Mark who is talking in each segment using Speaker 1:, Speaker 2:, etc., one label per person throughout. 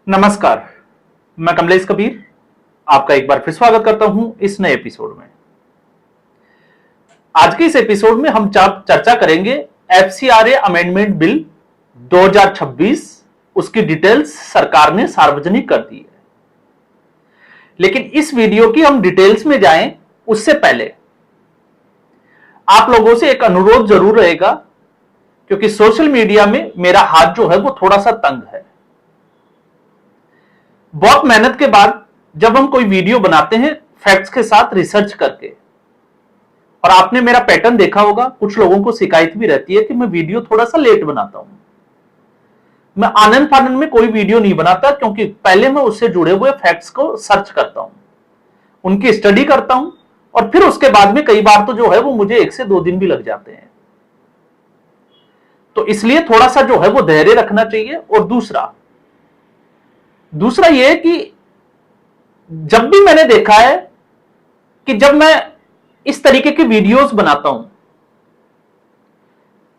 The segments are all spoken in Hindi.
Speaker 1: नमस्कार, मैं कमलेश कबीर आपका एक बार फिर स्वागत करता हूं इस नए एपिसोड में। आज के इस एपिसोड में हम चर्चा करेंगे एफसीआरए अमेंडमेंट बिल 2026। उसकी डिटेल्स सरकार ने सार्वजनिक कर दी है। लेकिन इस वीडियो की हम डिटेल्स में जाएं उससे पहले आप लोगों से एक अनुरोध जरूर रहेगा, क्योंकि सोशल मीडिया में मेरा हाथ जो है वो थोड़ा सा तंग है। बहुत मेहनत के बाद जब हम कोई वीडियो बनाते हैं फैक्ट्स के साथ रिसर्च करके, और आपने मेरा पैटर्न देखा होगा, कुछ लोगों को शिकायत भी रहती है कि मैं वीडियो थोड़ा सा लेट बनाता हूं। मैं आनंद फानंद में कोई वीडियो नहीं बनाता, क्योंकि पहले मैं उससे जुड़े हुए फैक्ट्स को सर्च करता हूं, उनकी स्टडी करता हूं, और फिर उसके बाद में कई बार तो जो है वो मुझे 1 से 2 दिन भी लग जाते हैं। तो इसलिए थोड़ा सा जो है वो धैर्य रखना चाहिए। और दूसरा यह कि जब भी मैंने देखा है कि जब मैं इस तरीके के वीडियोस बनाता हूं,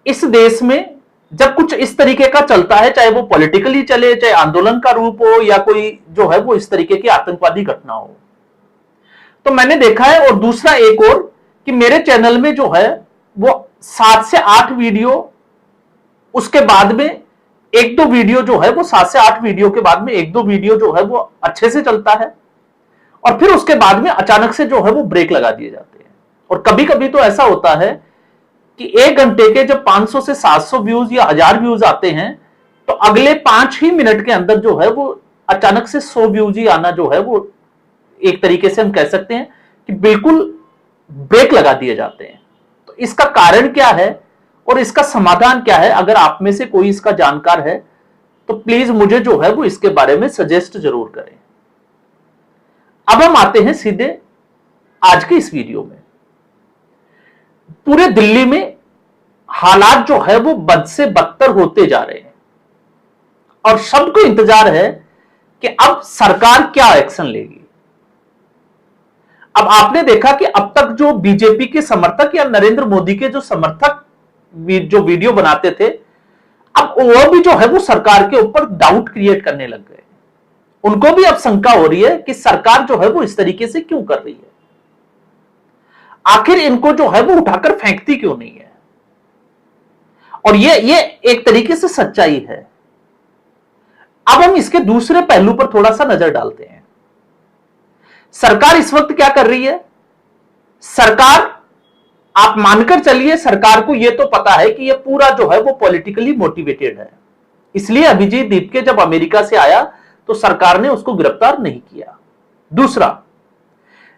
Speaker 1: इस देश में जब कुछ इस तरीके का चलता है, चाहे वो पॉलिटिकली चले, चाहे आंदोलन का रूप हो, या कोई जो है वो इस तरीके की आतंकवादी घटना हो, तो मैंने देखा है। और दूसरा एक और कि मेरे चैनल में जो है वो 7 से 8 वीडियो, उसके बाद में 1-2 वीडियो जो है वो 7 से 8 वीडियो के बाद में 1-2 वीडियो जो है वो अच्छे से चलता है, और फिर उसके बाद में अचानक से जो है वो ब्रेक लगा दिए जाते हैं। और कभी कभी तो ऐसा होता है कि 1 घंटे के जब 500 से 700 व्यूज या 1000 व्यूज आते हैं, तो अगले 5 ही मिनट के अंदर जो है वो अचानक से 100 व्यूज ही आना जो है वो एक तरीके से हम कह सकते हैं कि बिल्कुल ब्रेक लगा दिए जाते हैं। तो इसका कारण क्या है और इसका समाधान क्या है? अगर आप में से कोई इसका जानकार है तो प्लीज मुझे जो है वो इसके बारे में सजेस्ट जरूर करें। अब हम आते हैं सीधे आज के इस वीडियो में। पूरे दिल्ली में हालात जो है वो बद से बदतर होते जा रहे हैं, और सबको इंतजार है कि अब सरकार क्या एक्शन लेगी। अब आपने देखा कि अब तक जो बीजेपी के समर्थक या नरेंद्र मोदी के जो समर्थक जो वीडियो बनाते थे, अब वो भी जो है वो सरकार के ऊपर डाउट क्रिएट करने लग गए। उनको भी अब शंका हो रही है कि सरकार जो है वो इस तरीके से क्यों कर रही है, आखिर इनको जो है वो उठाकर फेंकती क्यों नहीं है। और ये एक तरीके से सच्चाई है। अब हम इसके दूसरे पहलू पर थोड़ा सा नजर डालते हैं। सरकार इस वक्त क्या कर रही है? सरकार, आप मानकर चलिए, सरकार को यह तो पता है कि यह पूरा जो है वो पॉलिटिकली मोटिवेटेड है। इसलिए अभिजीत दीपके जब अमेरिका से आया तो सरकार ने उसको गिरफ्तार नहीं किया। दूसरा,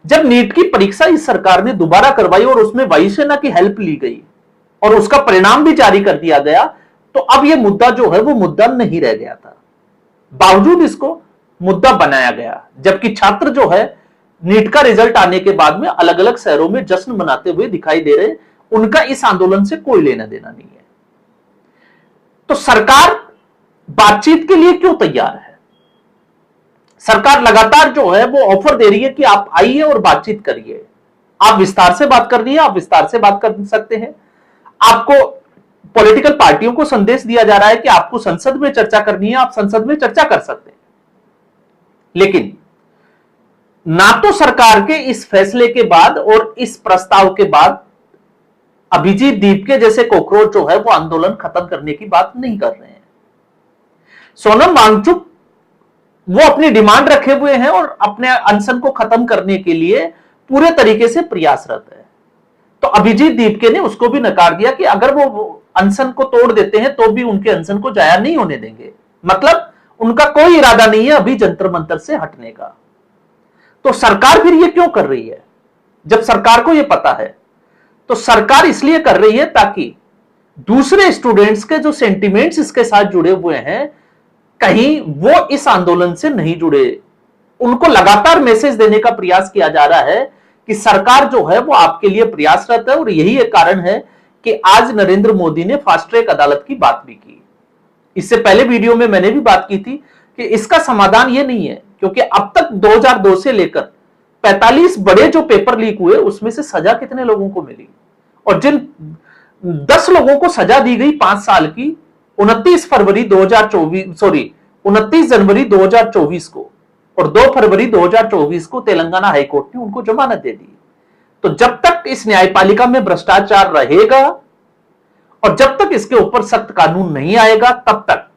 Speaker 1: जब नीट की परीक्षा इस सरकार ने दोबारा करवाई और उसमें वायुसेना की हेल्प ली गई और उसका परिणाम भी जारी कर दिया गया, तो अब यह मुद्दा जो है वो मुद्दा नहीं रह गया था, बावजूद इसको मुद्दा बनाया गया। जबकि छात्र जो है नीट का रिजल्ट आने के बाद में अलग अलग शहरों में जश्न मनाते हुए दिखाई दे रहे, उनका इस आंदोलन से कोई लेना देना नहीं है। तो सरकार बातचीत के लिए क्यों तैयार है? सरकार लगातार जो है वो ऑफर दे रही है कि आप आइए और बातचीत करिए। आप विस्तार से बात करनी है, आप विस्तार से बात कर सकते हैं। आपको पॉलिटिकल पार्टियों को संदेश दिया जा रहा है कि आपको संसद में चर्चा करनी है, आप संसद में चर्चा कर सकते हैं। लेकिन ना तो सरकार के इस फैसले के बाद और इस प्रस्ताव के बाद अभिजीत दीपके जैसे कॉकरोच जो है वो आंदोलन खत्म करने की बात नहीं कर रहे हैं। सोनम वांगचुक वो अपनी डिमांड रखे हुए हैं और अपने अनशन को खत्म करने के लिए पूरे तरीके से प्रयासरत है। तो अभिजीत दीपके ने उसको भी नकार दिया कि अगर वो अनशन को तोड़ देते हैं तो भी उनके अनशन को जाया नहीं होने देंगे। मतलब उनका कोई इरादा नहीं है अभी जंतर मंतर से हटने का। तो सरकार फिर ये क्यों कर रही है? जब सरकार को ये पता है, तो सरकार इसलिए कर रही है ताकि दूसरे स्टूडेंट्स के जो सेंटिमेंट्स इसके साथ जुड़े हुए हैं, कहीं वो इस आंदोलन से नहीं जुड़े। उनको लगातार मैसेज देने का प्रयास किया जा रहा है कि सरकार जो है वो आपके लिए प्रयासरत है। और यही एक कारण है कि आज नरेंद्र मोदी ने फास्ट ट्रैक अदालत की बात भी की। इससे पहले वीडियो में मैंने भी बात की थी कि इसका समाधान ये नहीं है, क्योंकि अब तक 2002 से लेकर 45 बड़े जो पेपर लीक हुए उसमें से सजा कितने लोगों को मिली, और जिन 10 लोगों को सजा दी गई 5 साल की, 29 फरवरी 2024 29 जनवरी 2024 को और 2 फरवरी 2024 को तेलंगाना हाईकोर्ट ने उनको जमानत दे दी। तो जब तक इस न्यायपालिका में भ्रष्टाचार रहेगा और जब तक इसके ऊपर सख्त कानून नहीं आएगा, तब तक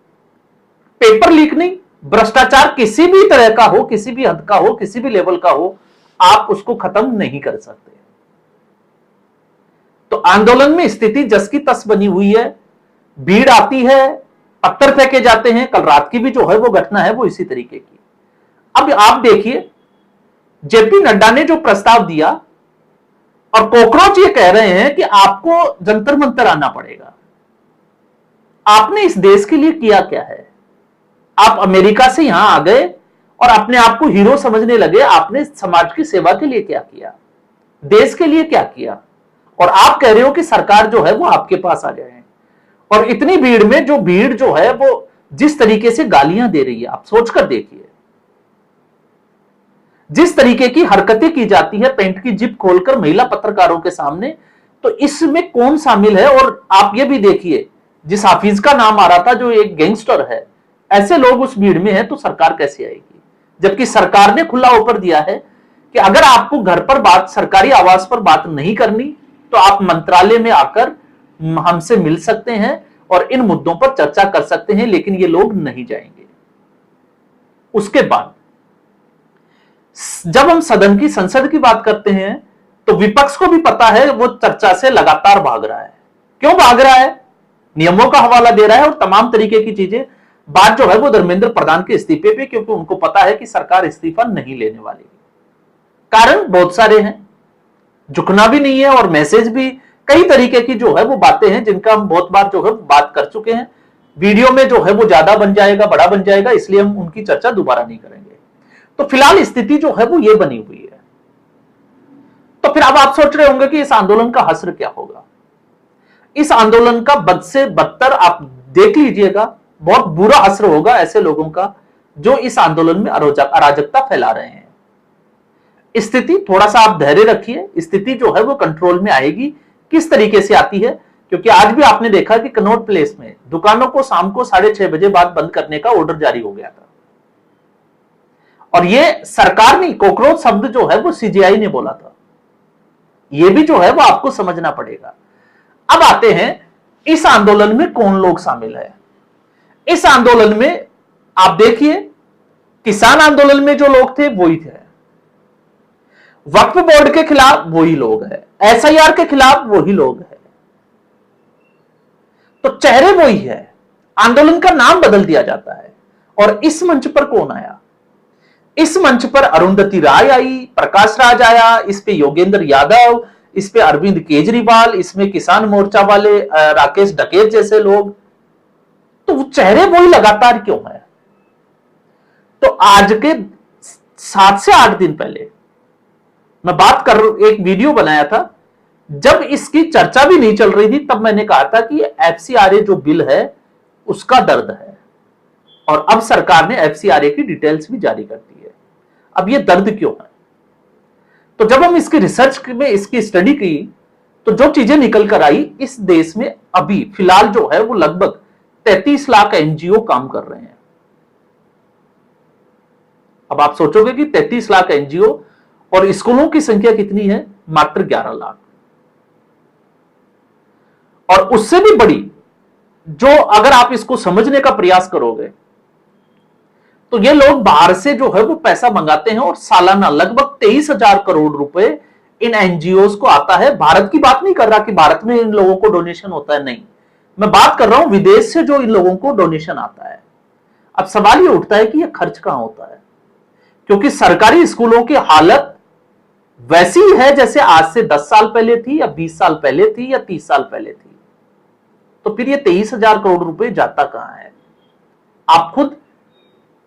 Speaker 1: पेपर लीक नहीं, भ्रष्टाचार किसी भी तरह का हो, किसी भी हद का हो, किसी भी लेवल का हो, आप उसको खत्म नहीं कर सकते। तो आंदोलन में स्थिति जस की तस बनी हुई है, भीड़ आती है, पत्थर फेंके जाते हैं। कल रात की भी जो है वो घटना है वो इसी तरीके की। अब आप देखिए, जेपी नड्डा ने जो प्रस्ताव दिया और कॉकरोच ये कह रहे हैं कि आपको जंतर मंतर आना पड़ेगा। आपने इस देश के लिए किया क्या है? आप अमेरिका से यहां आ गए और अपने आप को हीरो समझने लगे। आपने समाज की सेवा के लिए क्या किया, देश के लिए क्या किया? और आप कह रहे हो कि सरकार जो है वो आपके पास आ जाए। और इतनी भीड़ में जो भीड़ जो है वो जिस तरीके से गालियां दे रही है, आप सोचकर देखिए। जिस तरीके की हरकतें की जाती है पैंट की जिप खोलकर महिला पत्रकारों के सामने, तो इसमें कौन शामिल है? और आप ये भी देखिए, जिस हाफिज का नाम आ रहा था जो एक गैंगस्टर है, ऐसे लोग उस भीड़ में है तो सरकार कैसे आएगी? जबकि सरकार ने खुला ऑफर दिया है कि अगर आपको घर पर बात, सरकारी आवास पर बात नहीं करनी तो आप मंत्रालय में आकर हमसे मिल सकते हैं और इन मुद्दों पर चर्चा कर सकते हैं, लेकिन ये लोग नहीं जाएंगे। उसके बाद जब हम सदन की, संसद की बात करते हैं तो विपक्ष को भी पता है वो चर्चा से लगातार भाग रहा है। क्यों भाग रहा है? नियमों का हवाला दे रहा है और तमाम तरीके की चीजें। बात जो है वो धर्मेंद्र प्रधान के इस्तीफे पे, क्योंकि उनको पता है कि सरकार इस्तीफा नहीं लेने वाली। कारण बहुत सारे हैं, झुकना भी नहीं है और मैसेज भी, कई तरीके की जो है वो बातें हैं जिनका हम बहुत बार जो है बात कर चुके हैं। वीडियो में जो है वो ज्यादा बन जाएगा, बड़ा बन जाएगा, इसलिए हम उनकी चर्चा दोबारा नहीं करेंगे। तो फिलहाल स्थिति जो है वो ये बनी हुई है। तो फिर अब आप सोच रहे होंगे कि इस आंदोलन का हश्र क्या होगा? इस आंदोलन का बद से बदतर आप देख लीजिएगा, बहुत बुरा असर होगा ऐसे लोगों का जो इस आंदोलन में अराजकता फैला रहे हैं। स्थिति, थोड़ा सा आप धैर्य रखिए, स्थिति जो है वो कंट्रोल में आएगी। किस तरीके से आती है? क्योंकि आज भी आपने देखा कि कनॉट प्लेस में दुकानों को शाम को 6:30 बजे बाद बंद करने का ऑर्डर जारी हो गया था। और ये सरकार नहीं, कॉकरोच शब्द जो है वो सीजीआई ने बोला था। ये भी जो है वो आपको समझना पड़ेगा। अब आते हैं, इस आंदोलन में कौन लोग शामिल है? इस आंदोलन में आप देखिए, किसान आंदोलन में जो लोग थे वही थे, वक्फ बोर्ड के खिलाफ वही लोग हैं, एसआईआर के खिलाफ वही लोग हैं। तो चेहरे वही है, आंदोलन का नाम बदल दिया जाता है। और इस मंच पर कौन आया? इस मंच पर अरुंधति राय आई, प्रकाश राज आया, इस पे योगेंद्र यादव, इस पे अरविंद केजरीवाल, इसमें किसान मोर्चा वाले राकेश डकैत जैसे लोग। तो वो चेहरे वही लगातार क्यों है? तो आज के 7 से 8 दिन पहले मैं बात कर, एक वीडियो बनाया था, जब इसकी चर्चा भी नहीं चल रही थी, तब मैंने कहा था कि एफसीआरए जो बिल है उसका दर्द है। और अब सरकार ने एफसीआरए की डिटेल्स भी जारी कर दी है। अब ये दर्द क्यों है? तो जब हम इसकी रिसर्च में इसकी स्टडी की तो जो चीजें निकल कर आई, इस देश में अभी फिलहाल जो है वो लगभग 33 लाख एनजीओ काम कर रहे हैं। अब आप सोचोगे कि 33 लाख एनजीओ और स्कूलों की संख्या कितनी है? मात्र 11 लाख। और उससे भी बड़ी, जो अगर आप इसको समझने का प्रयास करोगे तो ये लोग बाहर से जो है वो पैसा मंगाते हैं और सालाना लगभग 23,000 करोड़ रुपए इन एनजीओ को आता है। भारत की बात नहीं कर रहा कि भारत में इन लोगों को डोनेशन होता है, नहीं, मैं बात कर रहा हूं विदेश से जो इन लोगों को डोनेशन आता है। अब सवाल ये उठता है कि ये खर्च कहां होता है? क्योंकि सरकारी स्कूलों की हालत वैसी है जैसे आज से 10 साल पहले थी या 20 साल पहले थी या 30 साल पहले थी। तो फिर ये 23,000 करोड़ रुपए जाता कहां है? आप खुद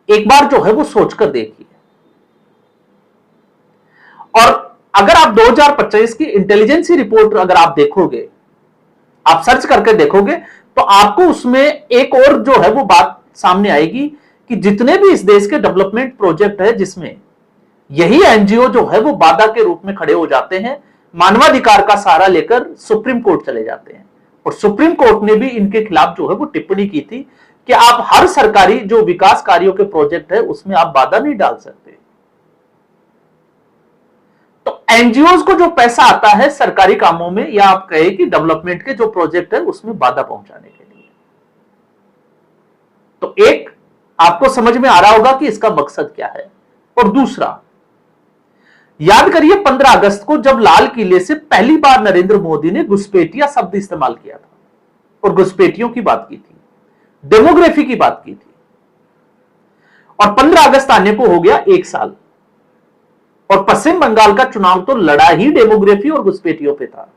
Speaker 1: एक बार जो है वो सोचकर देखिए। और अगर आप 2025 की इंटेलिजेंसी रिपोर्ट अगर आप देखोगे, आप सर्च करके देखोगे, तो आपको उसमें एक और जो है वो बात सामने आएगी कि जितने भी इस देश के डेवलपमेंट प्रोजेक्ट है, जिसमें यही एनजीओ जो है वो बाधा के रूप में खड़े हो जाते हैं, मानवाधिकार का सहारा लेकर सुप्रीम कोर्ट चले जाते हैं। और सुप्रीम कोर्ट ने भी इनके खिलाफ जो है वो टिप्पणी की थी कि आप हर सरकारी जो विकास कार्यों के प्रोजेक्ट है उसमें आप बाधा नहीं डाल सकते। तो एनजीओ को जो पैसा आता है सरकारी कामों में, या आप कहे कि डेवलपमेंट के जो प्रोजेक्ट है उसमें बाधा पहुंचाने के लिए, तो एक आपको समझ में आ रहा होगा कि इसका मकसद क्या है। और दूसरा, याद करिए 15 अगस्त को जब लाल किले से पहली बार नरेंद्र मोदी ने घुसपैठिया शब्द इस्तेमाल किया था और घुसपैठियों की बात की थी, डेमोग्राफी की बात की थी, और 15 अगस्त आने को हो गया 1 साल, और पश्चिम बंगाल का चुनाव तो लड़ा ही डेमोग्राफी और घुसपैठियों पे था।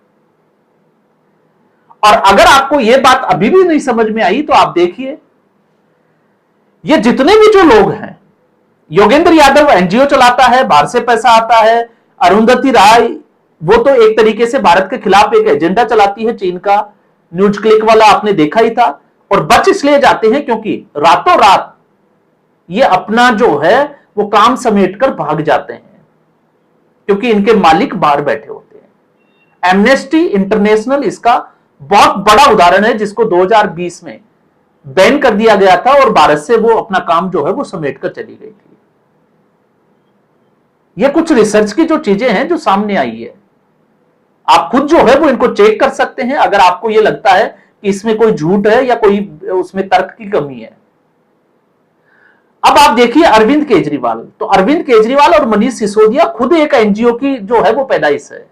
Speaker 1: और अगर आपको यह बात अभी भी नहीं समझ में आई तो आप देखिए, ये जितने भी जो लोग हैं, योगेंद्र यादव एनजीओ चलाता है, बाहर से पैसा आता है, अरुंधति राय वो तो एक तरीके से भारत के खिलाफ एक एजेंडा चलाती है चीन का, न्यूज क्लिक वाला आपने देखा ही था, और बच इसलिए जाते हैं क्योंकि रातों रात ये अपना जो है वो काम समेटकर भाग जाते हैं, क्योंकि इनके मालिक बाहर बैठे होते हैं। एमनेस्टी इंटरनेशनल इसका बहुत बड़ा उदाहरण है, जिसको 2020 में बैन कर दिया गया था और भारत से वो अपना काम जो है वो समेटकर चली गई थी। ये कुछ रिसर्च की जो चीजें हैं जो सामने आई है, आप खुद जो है वो इनको चेक कर सकते हैं अगर आपको ये लगता है कि इसमें कोई झूठ है या कोई उसमें तर्क की कमी है। अब आप देखिए अरविंद केजरीवाल, तो अरविंद केजरीवाल और मनीष सिसोदिया खुद एक एनजीओ की जो है वो पैदाइश है।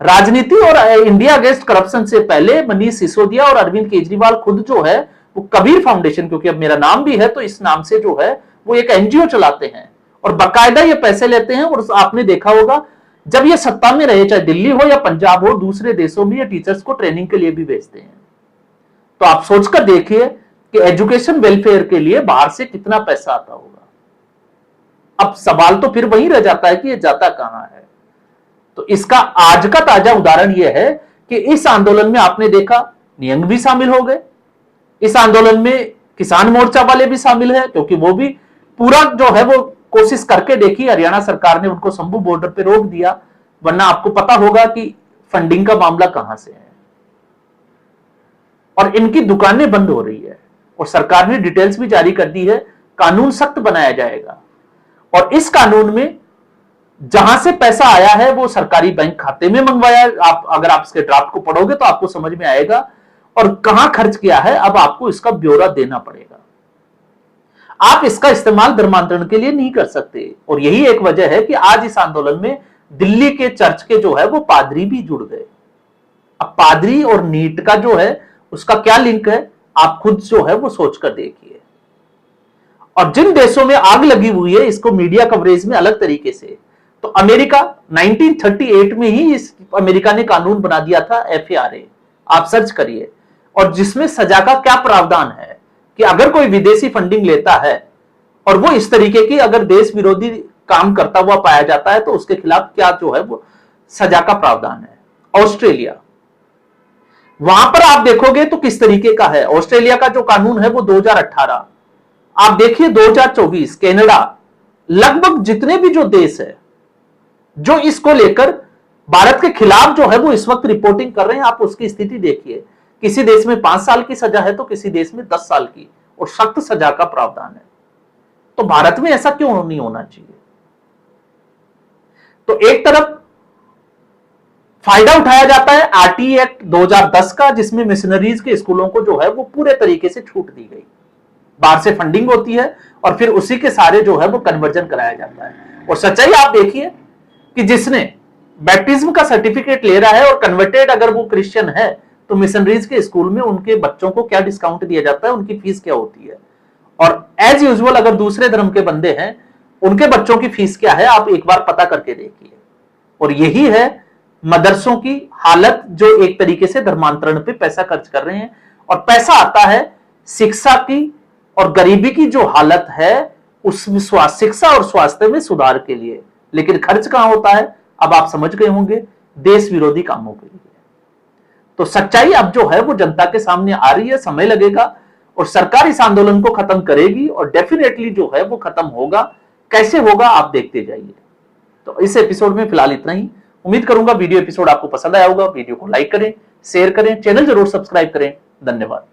Speaker 1: राजनीति और इंडिया अगेंस्ट करप्शन से पहले मनीष सिसोदिया और अरविंद केजरीवाल खुद जो है वो कबीर फाउंडेशन, क्योंकि अब मेरा नाम भी है तो इस नाम से जो है वो एक एनजीओ चलाते हैं और बाकायदा ये पैसे लेते हैं। और आपने देखा होगा जब ये सत्ता में रहे, चाहे दिल्ली हो या पंजाब हो, दूसरे देशों में ये टीचर्स को ट्रेनिंग के लिए भी भेजते हैं। तो आप सोचकर देखिए कि एजुकेशन वेलफेयर के लिए बाहर से कितना पैसा आता होगा। अब सवाल तो फिर वही रह जाता है कि ये जाता कहां है। तो इसका आज का ताजा उदाहरण यह है कि इस आंदोलन में आपने देखा नियंग भी शामिल हो गए, इस आंदोलन में किसान मोर्चा वाले भी शामिल है, क्योंकि वो भी पूरा जो है वो कोशिश करके देखी। हरियाणा सरकार ने उनको शंभू बॉर्डर पे रोक दिया, वरना आपको पता होगा कि फंडिंग का मामला कहां से है, और इनकी दुकानें बंद हो रही है। और सरकार ने डिटेल्स भी जारी कर दी है, कानून सख्त बनाया जाएगा। और इस कानून में जहां से पैसा आया है वो सरकारी बैंक खाते में मंगवाया है। आप अगर आप इसके ड्राफ्ट को पढ़ोगे तो आपको समझ में आएगा, और कहां खर्च किया है अब आपको इसका ब्यौरा देना पड़ेगा। आप इसका इस्तेमाल धर्मांतरण के लिए नहीं कर सकते, और यही एक वजह है कि आज इस आंदोलन में दिल्ली के चर्च के जो है वो पादरी भी जुड़ गए। अब पादरी और नीट का जो है उसका क्या लिंक है, आप खुद जो है वो सोचकर देखिए। और जिन देशों में आग लगी हुई है इसको मीडिया कवरेज में अलग तरीके से, तो अमेरिका 1938 में ही इस अमेरिका ने कानून बना दिया था FARA, आप सर्च करिए, और जिसमें सजा का क्या प्रावधान है कि अगर कोई विदेशी फंडिंग लेता है और वो इस तरीके की अगर देश विरोधी काम करता हुआ पाया जाता है तो उसके खिलाफ क्या जो है वो सजा का प्रावधान है। ऑस्ट्रेलिया, वहां पर आप देखोगे तो किस तरीके का है। ऑस्ट्रेलिया का जो कानून है वो 2018, आप देखिए 2024 कनाडा, लगभग जितने भी जो देश है जो इसको लेकर भारत के खिलाफ जो है वो इस वक्त रिपोर्टिंग कर रहे हैं, आप उसकी स्थिति देखिए। किसी देश में 5 साल की सजा है तो किसी देश में 10 साल की, और सख्त सजा का प्रावधान है। तो भारत में ऐसा क्यों नहीं होना चाहिए। तो एक तरफ फायदा उठाया जाता है RT एक्ट 2010 का, जिसमें मिशनरीज के स्कूलों को जो है वो पूरे तरीके से छूट दी गई, बाहर से फंडिंग होती है और फिर उसी के सारे जो है वो कन्वर्जन कराया जाता है। और सच्चाई आप देखिए कि जिसने बैप्टिज्म का सर्टिफिकेट ले रहा है और कन्वर्टेड अगर वो क्रिश्चियन है तो मिशनरीज के स्कूल में उनके बच्चों को क्या डिस्काउंट दिया जाता है, उनकी फीस क्या होती है। और एज यूजुअल अगर दूसरे धर्म के बंदे हैं उनके बच्चों की फीस क्या है, आप एक बार पता करके देखिए। और यही है मदरसों की हालत, जो एक तरीके से धर्मांतरण पे पैसा खर्च कर रहे हैं, और पैसा आता है शिक्षा की और गरीबी की जो हालत है उसमें शिक्षा और स्वास्थ्य में सुधार के लिए, लेकिन खर्च कहां होता है अब आप समझ गए होंगे, देश विरोधी कामों के लिए। तो सच्चाई अब जो है वो जनता के सामने आ रही है, समय लगेगा और सरकार इस आंदोलन को खत्म करेगी और डेफिनेटली जो है वो खत्म होगा। कैसे होगा आप देखते जाइए। तो इस एपिसोड में फिलहाल इतना ही। उम्मीद करूंगा वीडियो एपिसोड आपको पसंद आया होगा। वीडियो को लाइक करें, शेयर करें, चैनल जरूर सब्सक्राइब करें। धन्यवाद।